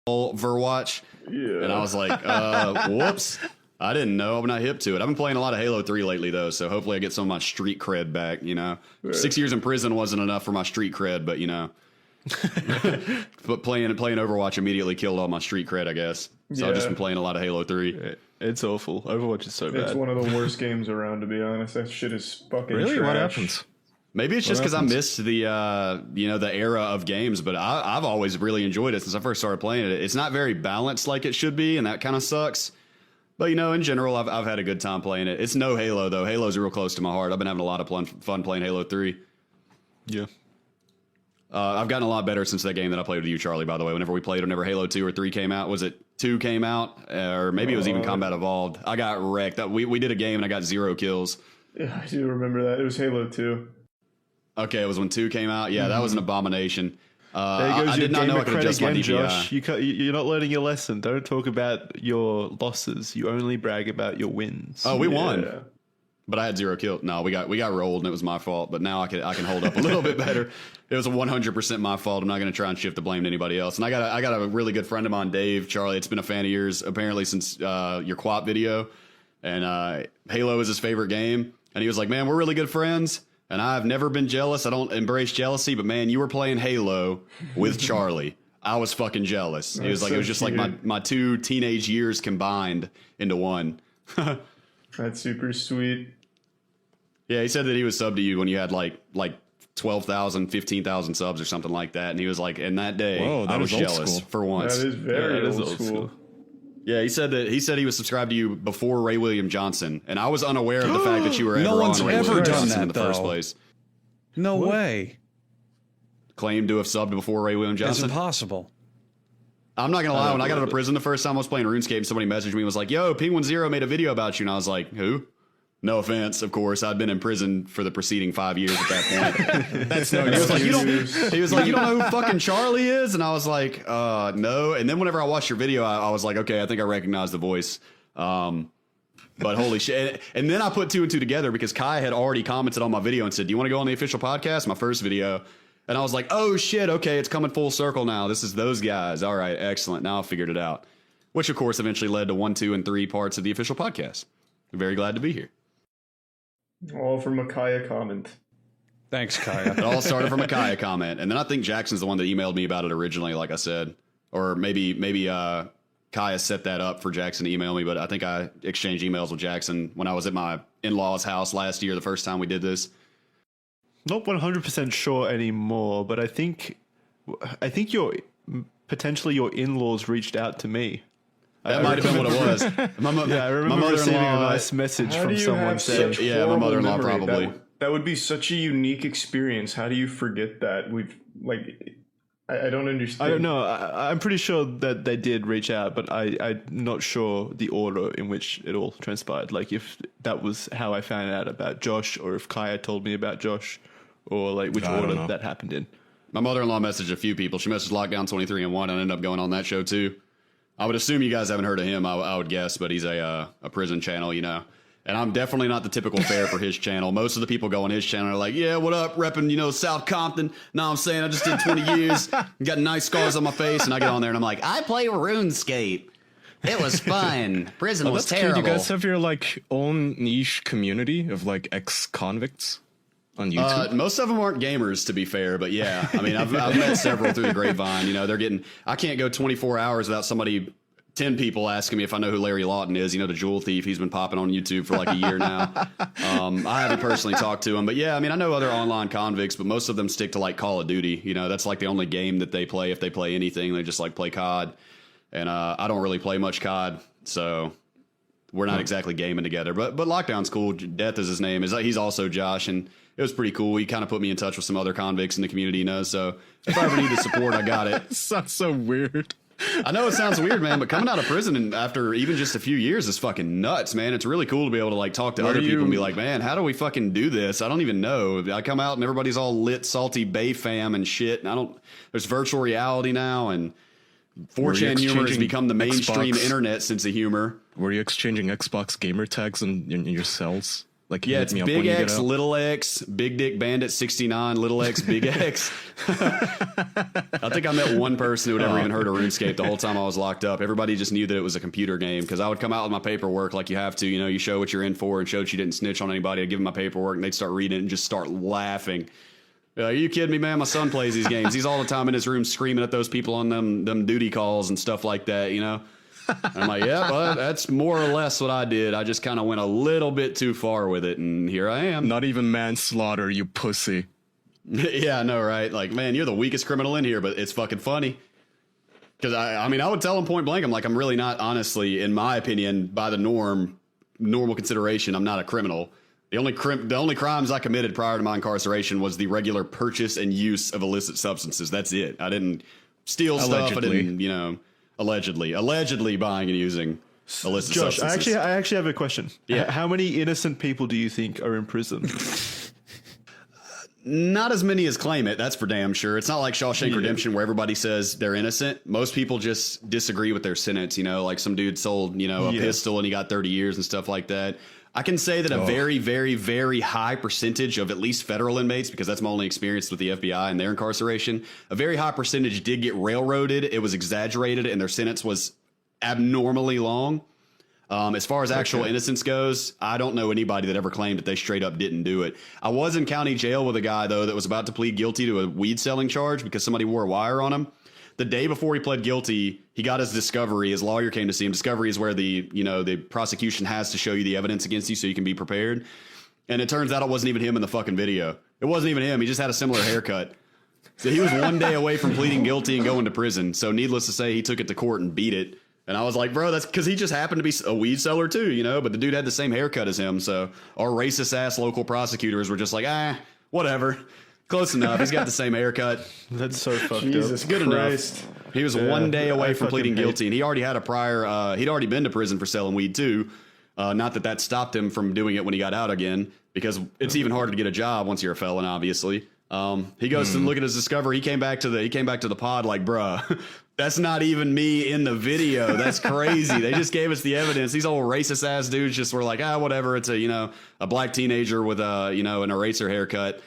Overwatch. Yeah. And I was like, whoops. I didn't know. I'm not hip to it. I've been playing a lot of Halo 3 lately, though, so hopefully I get some of my street cred back, you know. Right. 6 years in prison wasn't enough for my street cred, but, you know. But playing Overwatch immediately killed all my street cred, I guess. So I've just been playing a lot of Halo 3. It's awful. Overwatch is so bad. It's one of the worst games around, to be honest. That shit is fucking really trash. What happens? Maybe it's just because I missed the the era of games, but I've always really enjoyed it since I first started playing it. It's not very balanced like it should be, and that kind of sucks. But, you know, in general, I've had a good time playing it. It's no Halo, though. Halo's real close to my heart. I've been having a lot of fun playing Halo 3. Yeah. I've gotten a lot better since that game that I played with you, Charlie, by the way. Whenever Halo 2 or 3 came out, was it 2 came out? Or maybe it was even Combat Evolved. I got wrecked. We did a game and I got 0 kills. Yeah, I do remember that. It was Halo 2. Okay, it was when 2 came out. Yeah, that was an abomination. There goes I did not know I could adjust my DPI. Josh. You're not learning your lesson. Don't talk about your losses. You only brag about your wins. Oh, we won. But I had 0 kills. No, we got rolled and it was my fault. But now I can hold up a little bit better. It was 100% my fault. I'm not going to try and shift the blame to anybody else. And I got a really good friend of mine, Dave, Charlie. It's been a fan of yours apparently since your QWOP video. And Halo is his favorite game. And he was like, man, we're really good friends. And I've never been jealous. I don't embrace jealousy. But, man, you were playing Halo with Charlie. I was fucking jealous. He was like, it was just cute. Like my 2 teenage years combined into one. That's super sweet. Yeah, he said that he was subbed to you when you had like 12,000, 15,000 subs or something like that. And he was like, in that day, I was jealous for once. That is very old school. Yeah, he said he was subscribed to you before Ray William Johnson, and I was unaware of the fact that you were ever on Ray William Johnson in the first place. No way. Claimed to have subbed before Ray William Johnson. It's impossible. I'm not gonna lie. When I got out of prison the first time I was playing RuneScape, somebody messaged me and was like, "Yo, Penguin Zero made a video about you," and I was like, "Who?" No offense, of course. I'd been in prison for the preceding 5 years at that point. That's no excuse. He was like, you don't know who fucking Charlie is? And I was like, no. And then whenever I watched your video, I was like, okay, I think I recognize the voice. But holy shit. And then I put 2 and 2 together because Kai had already commented on my video and said, do you want to go on the official podcast? My first video. And I was like, oh shit, okay, it's coming full circle now. This is those guys. All right, excellent. Now I figured it out. Which, of course, eventually led to 1, 2, and 3 parts of the official podcast. I'm very glad to be here. All from a Kaya comment. Thanks, Kaya. It all started from a Kaya comment. And then I think Jackson's the one that emailed me about it originally, like I said. Or maybe Kaya set that up for Jackson to email me, but I think I exchanged emails with Jackson when I was at my in-laws' house last year, the first time we did this. Not 100% sure anymore, but I think potentially your in-laws reached out to me. That might have been what it was. I remember receiving a nice message from someone saying, yeah, my mother-in-law probably. That would be such a unique experience. How do you forget that? I don't understand. I don't know. I'm pretty sure that they did reach out, but I'm not sure the order in which it all transpired. Like if that was how I found out about Josh, or if Kaya told me about Josh, or like which order that happened in. My mother-in-law messaged a few people. She messaged Lockdown 23 and 1 and ended up going on that show too. I would assume you guys haven't heard of him, I would guess, but he's a prison channel, you know. And I'm definitely not the typical fare for his channel. Most of the people go on his channel are like, yeah, what up, repping, South Compton. No, I'm saying I just did 20 years, got nice scars on my face, and I get on there and I'm like, I play RuneScape. It was fun. Prison was terrible. Cute. You guys have your own niche community of ex-convicts on YouTube? Most of them aren't gamers, to be fair, but yeah. I mean, I've met several through the grapevine. I can't go 24 hours without 10 people asking me if I know who Larry Lawton is, the jewel thief. He's been popping on YouTube for a year now. I haven't personally talked to him, but yeah, I mean, I know other online convicts, but most of them stick to Call of Duty. That's the only game that they play. If they play anything, they just play COD. And I don't really play much COD, so we're not exactly gaming together. But Lockdown's cool. Death is his name. He's also Josh, and it was pretty cool. He kind of put me in touch with some other convicts in the community, so if I ever need the support, I got it. Sounds so weird. I know it sounds weird, man, but coming out of prison and after even just a few years is fucking nuts, man. It's really cool to be able to talk to other people and be like, man, how do we fucking do this? I don't even know. I come out and everybody's all lit, salty Bay fam and shit. And there's virtual reality now, and 4chan humor has become the mainstream internet sense of humor. Were you exchanging Xbox gamer tags in your cells? Like, Yeah, hit it's me up when Big you get X, out. Little X, Big Dick Bandit 69, Little X, Big X. I think I met one person who had ever even heard of RuneScape the whole time I was locked up. Everybody just knew that it was a computer game because I would come out with my paperwork like you have to. You know, you show what you're in for and show that you didn't snitch on anybody. I'd give them my paperwork and they'd start reading it and just start laughing. Are you kidding me, man? My son plays these games. He's all the time in his room screaming at those people on them duty calls and stuff like that, you know? I'm like, yeah, well, that's more or less what I did. I just kind of went a little bit too far with it, and here I am. Not even manslaughter, you pussy. Yeah, I know, right? Like, man, you're the weakest criminal in here, but it's fucking funny. Because, I mean, I would tell him point blank, I'm really not, honestly, in my opinion, by the normal consideration, I'm not a criminal. The only crimes I committed prior to my incarceration was the regular purchase and use of illicit substances. That's it. I didn't steal stuff. I didn't, you know... Allegedly buying and using illicit Josh, substances. I actually have a question. Yeah. How many innocent people do you think are in prison? Not as many as claim it. That's for damn sure. It's not like Shawshank Redemption where everybody says they're innocent. Most people just disagree with their sentence. You know, like some dude sold, you know, a pistol and he got 30 years and stuff like that. I can say that a very, very, very high percentage of at least federal inmates, because that's my only experience with the FBI and their incarceration, a very high percentage did get railroaded. It was exaggerated and their sentence was abnormally long. As far as actual innocence goes, I don't know anybody that ever claimed that they straight up didn't do it. I was in county jail with a guy, though, that was about to plead guilty to a weed selling charge because somebody wore a wire on him. The day before he pled guilty, he got his discovery. His lawyer came to see him. Discovery is where the prosecution has to show you the evidence against you so you can be prepared. And it turns out it wasn't even him in the fucking video. It wasn't even him. He just had a similar haircut. So he was one day away from pleading guilty and going to prison. So needless to say, he took it to court and beat it. And I was like, bro, that's because he just happened to be a weed seller too, you know? But the dude had the same haircut as him. So our racist ass local prosecutors were just like, whatever. Close enough. He's got the same haircut. That's so fucked Jesus up. Good Christ. enough. He was one day away from pleading fucking hate- guilty, and he already had a prior. He'd already been to prison for selling weed too. Not that stopped him from doing it when he got out again, because it's even harder to get a job once you're a felon. Obviously, he goes to look at his discovery. He came back to the pod like, bruh, that's not even me in the video. That's crazy. They just gave us the evidence. These old racist ass dudes just were like, whatever. It's a black teenager with an eraser haircut.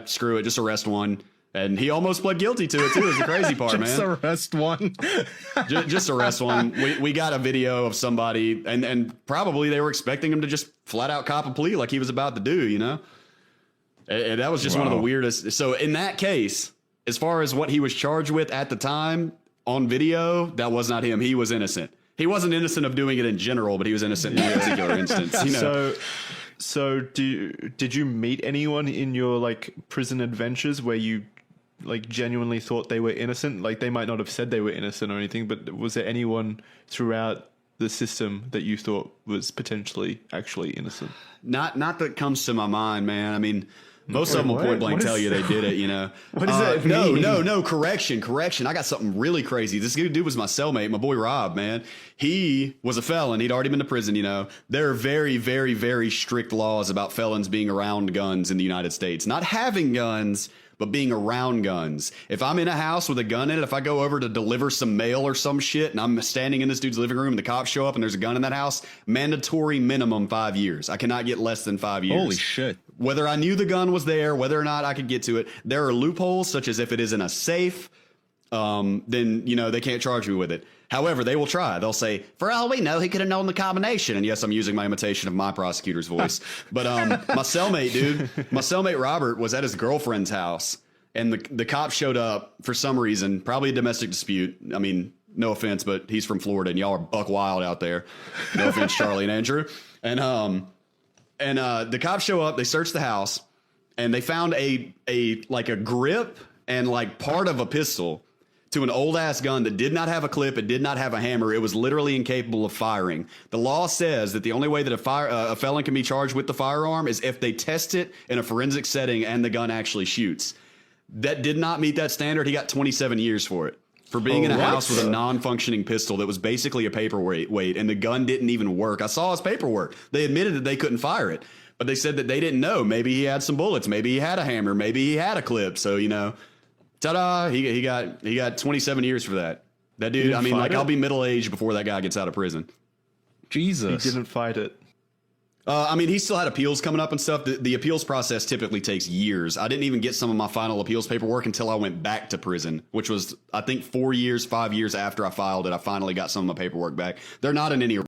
Screw it, just arrest one. And he almost pled guilty to it too. Is the crazy part, Just man. arrest one. Just arrest one. We got a video of somebody, and probably they were expecting him to just flat out cop a plea like he was about to do, you know. And that was just one of the weirdest. So in that case, as far as what he was charged with at the time on video, that was not him. He was innocent. He wasn't innocent of doing it in general, but he was innocent in that particular instance. You know. So did you meet anyone in your like prison adventures where you like genuinely thought they were innocent? Like they might not have said they were innocent or anything, but was there anyone throughout the system that you thought was potentially actually innocent? Not that comes to my mind, man. I mean, most of them will point blank tell you they did it, you know. What does that mean? No, correction. I got something really crazy. This dude was my cellmate, my boy Rob, man. He was a felon. He'd already been to prison, you know. There are very, very, very strict laws about felons being around guns in the United States. Not having guns, but being around guns. If I'm in a house with a gun in it, if I go over to deliver some mail or some shit and I'm standing in this dude's living room and the cops show up and there's a gun in that house, mandatory minimum 5 years. I cannot get less than 5 years. Holy shit. Whether I knew the gun was there, whether or not I could get to it, there are loopholes, such as if it is in a safe, then, they can't charge me with it. However, they will try. They'll say, for all we know, he could have known the combination. And yes, I'm using my imitation of my prosecutor's voice. But my cellmate Robert was at his girlfriend's house, and the cops showed up for some reason, probably a domestic dispute. I mean, no offense, but he's from Florida, and y'all are buck wild out there. No offense, Charlie and Andrew. And the cops show up, they search the house, and they found a grip and like part of a pistol to an old ass gun that did not have a clip. It did not have a hammer. It was literally incapable of firing. The law says that the only way that a felon can be charged with the firearm is if they test it in a forensic setting and the gun actually shoots. That did not meet that standard. He got 27 years for it. For being in a house with a non-functioning pistol that was basically a paperweight, and the gun didn't even work. I saw his paperwork. They admitted that they couldn't fire it, but they said that they didn't know. Maybe he had some bullets. Maybe he had a hammer. Maybe he had a clip. So, ta-da, he got 27 years for that. That dude, I mean, like, I'll be middle-aged before that guy gets out of prison. Jesus. He didn't fight it. I mean, he still had appeals coming up and stuff. The appeals process typically takes years. I didn't even get some of my final appeals paperwork until I went back to prison, which was, I think, 5 years after I filed it. I finally got some of my paperwork back. They're not in any